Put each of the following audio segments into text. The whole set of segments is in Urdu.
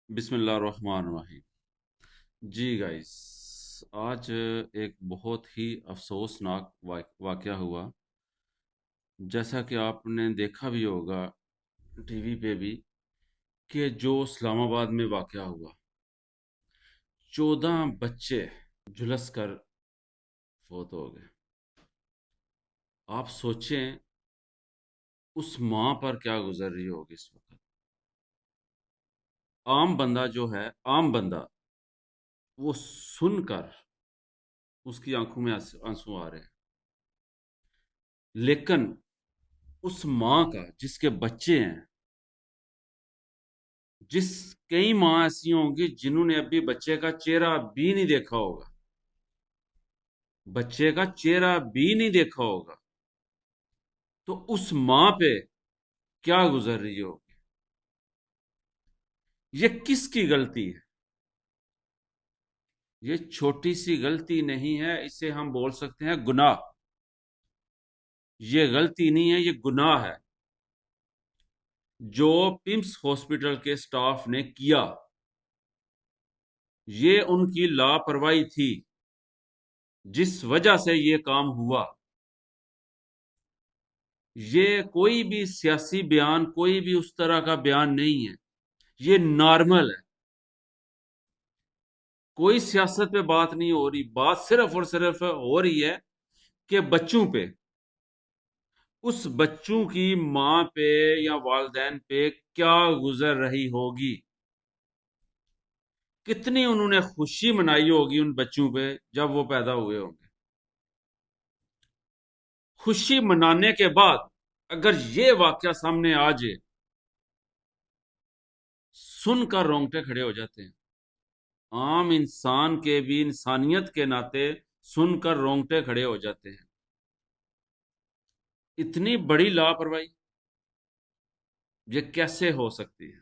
بسم اللہ الرحمن الرحیم۔ جی گائز، آج ایک بہت ہی افسوسناک واقعہ ہوا۔ جیسا کہ آپ نے دیکھا بھی ہوگا ٹی وی پہ بھی، کہ جو اسلام آباد میں واقعہ ہوا، 14 بچے جھلس کر فوت ہو گئے۔ آپ سوچیں اس ماں پر کیا گزر رہی ہوگی اس وقت۔ عام بندہ جو ہے، عام بندہ، وہ سن کر اس کی آنکھوں میں آنسو آ رہے ہیں، لیکن اس ماں کا جس کے بچے ہیں، کئی ماں ایسی ہوں گی جنہوں نے ابھی بچے کا چہرہ بھی نہیں دیکھا ہوگا، بچے کا چہرہ بھی نہیں دیکھا ہوگا، تو اس ماں پہ کیا گزر رہی ہوگی۔ یہ کس کی غلطی ہے؟ یہ چھوٹی سی غلطی نہیں ہے، اسے ہم بول سکتے ہیں گناہ۔ یہ غلطی نہیں ہے، یہ گناہ ہے جو پمس ہاسپٹل کے سٹاف نے کیا۔ یہ ان کی لاپرواہی تھی جس وجہ سے یہ کام ہوا۔ یہ کوئی بھی سیاسی بیان، کوئی بھی اس طرح کا بیان نہیں ہے، یہ نارمل ہے۔ کوئی سیاست پہ بات نہیں ہو رہی، بات صرف اور صرف ہو رہی ہے کہ بچوں پہ، اس بچوں کی ماں پہ یا والدین پہ کیا گزر رہی ہوگی، کتنی انہوں نے خوشی منائی ہوگی ان بچوں پہ جب وہ پیدا ہوئے ہوں گے۔ خوشی منانے کے بعد اگر یہ واقعہ سامنے آ جائے، سن کر رونگٹے کھڑے ہو جاتے ہیں۔ عام انسان کے بھی انسانیت کے ناطے سن کر رونگٹے کھڑے ہو جاتے ہیں۔ اتنی بڑی لاپرواہی یہ کیسے ہو سکتی ہے؟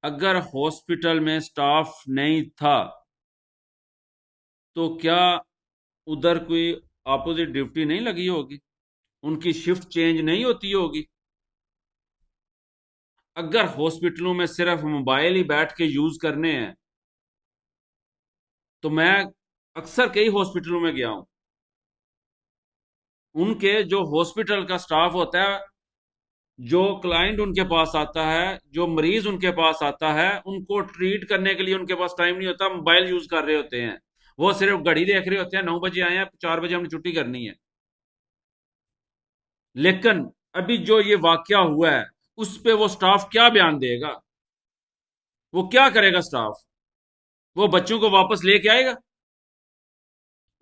اگر ہاسپٹل میں سٹاف نہیں تھا تو کیا ادھر کوئی اپوزٹ ڈیوٹی نہیں لگی ہوگی؟ ان کی شفٹ چینج نہیں ہوتی ہوگی؟ اگر ہاسپٹلوں میں صرف موبائل ہی بیٹھ کے یوز کرنے ہیں، تو میں اکثر کئی ہاسپٹلوں میں گیا ہوں، ان کے جو ہاسپٹل کا سٹاف ہوتا ہے، جو کلائنٹ ان کے پاس آتا ہے، جو مریض ان کے پاس آتا ہے، ان کو ٹریٹ کرنے کے لیے ان کے پاس ٹائم نہیں ہوتا، موبائل یوز کر رہے ہوتے ہیں۔ وہ صرف گھڑی دیکھ رہے ہوتے ہیں، 9 بجے آئے ہیں، 4 بجے ہم نے چھٹی کرنی ہے۔ لیکن ابھی جو یہ واقعہ ہوا ہے، اس پہ وہ سٹاف کیا بیان دے گا؟ وہ کیا کرے گا سٹاف؟ وہ بچوں کو واپس لے کے آئے گا؟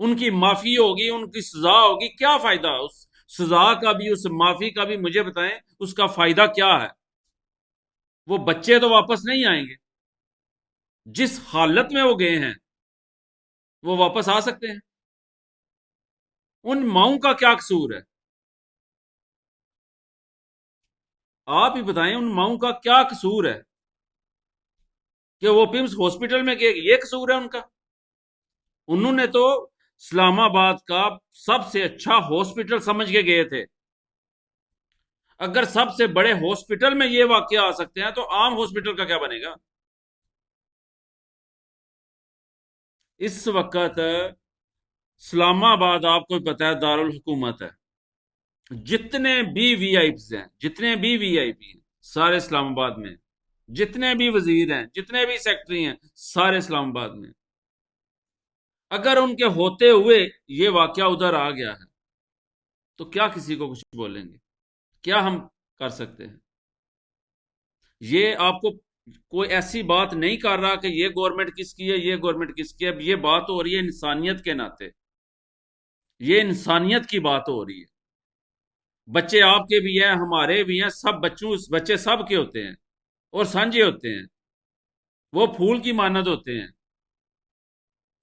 ان کی معافی ہوگی، ان کی سزا ہوگی، کیا فائدہ اس سزا کا بھی، اس معافی کا بھی؟ مجھے بتائیں اس کا فائدہ کیا ہے؟ وہ بچے تو واپس نہیں آئیں گے۔ جس حالت میں وہ گئے ہیں وہ واپس آ سکتے ہیں؟ ان ماؤں کا کیا قصور ہے؟ آپ ہی بتائیں، ان ماؤں کا کیا قصور ہے کہ وہ پمس ہاسپٹل میں گئے؟ یہ قصور ہے ان کا؟ انہوں نے تو اسلام آباد کا سب سے اچھا ہاسپٹل سمجھ کے گئے تھے۔ اگر سب سے بڑے ہاسپٹل میں یہ واقعہ آ سکتے ہیں تو عام ہاسپٹل کا کیا بنے گا؟ اس وقت اسلام آباد آپ کو پتا ہے دارالحکومت ہے۔ جتنے بھی وی آئی پیز ہیں، جتنے بھی وی آئی پی ہیں، سارے اسلام آباد میں۔ جتنے بھی وزیر ہیں، جتنے بھی سیکٹری ہیں، سارے اسلام آباد میں۔ اگر ان کے ہوتے ہوئے یہ واقعہ ادھر آ گیا ہے تو کیا کسی کو کچھ بولیں گے؟ کیا ہم کر سکتے ہیں؟ یہ آپ کو کوئی ایسی بات نہیں کر رہا کہ یہ گورنمنٹ کس کی ہے، یہ گورنمنٹ کس کی ہے۔ اب یہ بات ہو رہی ہے انسانیت کے ناطے، یہ انسانیت کی بات ہو رہی ہے۔ بچے آپ کے بھی ہیں، ہمارے بھی ہیں، سب بچے سب کے ہوتے ہیں اور سانجے ہوتے ہیں، وہ پھول کی مانند ہوتے ہیں۔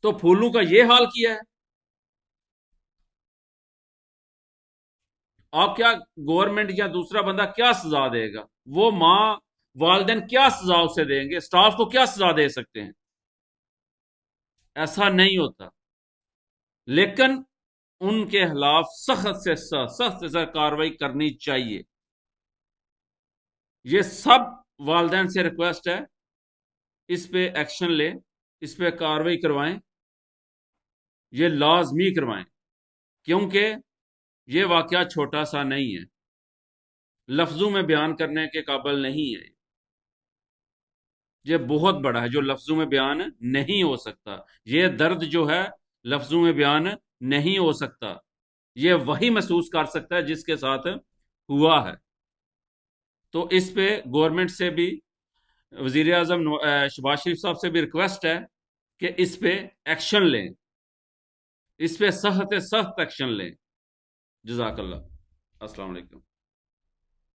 تو پھولوں کا یہ حال کیا ہے، آپ کیا گورنمنٹ یا دوسرا بندہ کیا سزا دے گا؟ وہ ماں، والدین کیا سزا اسے دیں گے؟ سٹاف کو کیا سزا دے سکتے ہیں؟ ایسا نہیں ہوتا۔ لیکن ان کے خلاف سخت سے سخت کاروائی کرنی چاہیے۔ یہ سب والدین سے ریکویسٹ ہے اس پہ ایکشن لیں، اس پہ کارروائی کروائیں، یہ لازمی کروائیں، کیونکہ یہ واقعہ چھوٹا سا نہیں ہے، لفظوں میں بیان کرنے کے قابل نہیں ہے، یہ بہت بڑا ہے جو لفظوں میں بیان نہیں ہو سکتا، یہ درد جو ہے لفظوں میں بیان نہیں ہو سکتا، یہ وہی محسوس کر سکتا ہے جس کے ساتھ ہوا ہے۔ تو اس پہ گورنمنٹ سے بھی، وزیر اعظم شہباز شریف صاحب سے بھی ریکویسٹ ہے کہ اس پہ ایکشن لیں، اس پہ سخت سخت ایکشن لیں۔ جزاک اللہ۔ السلام علیکم۔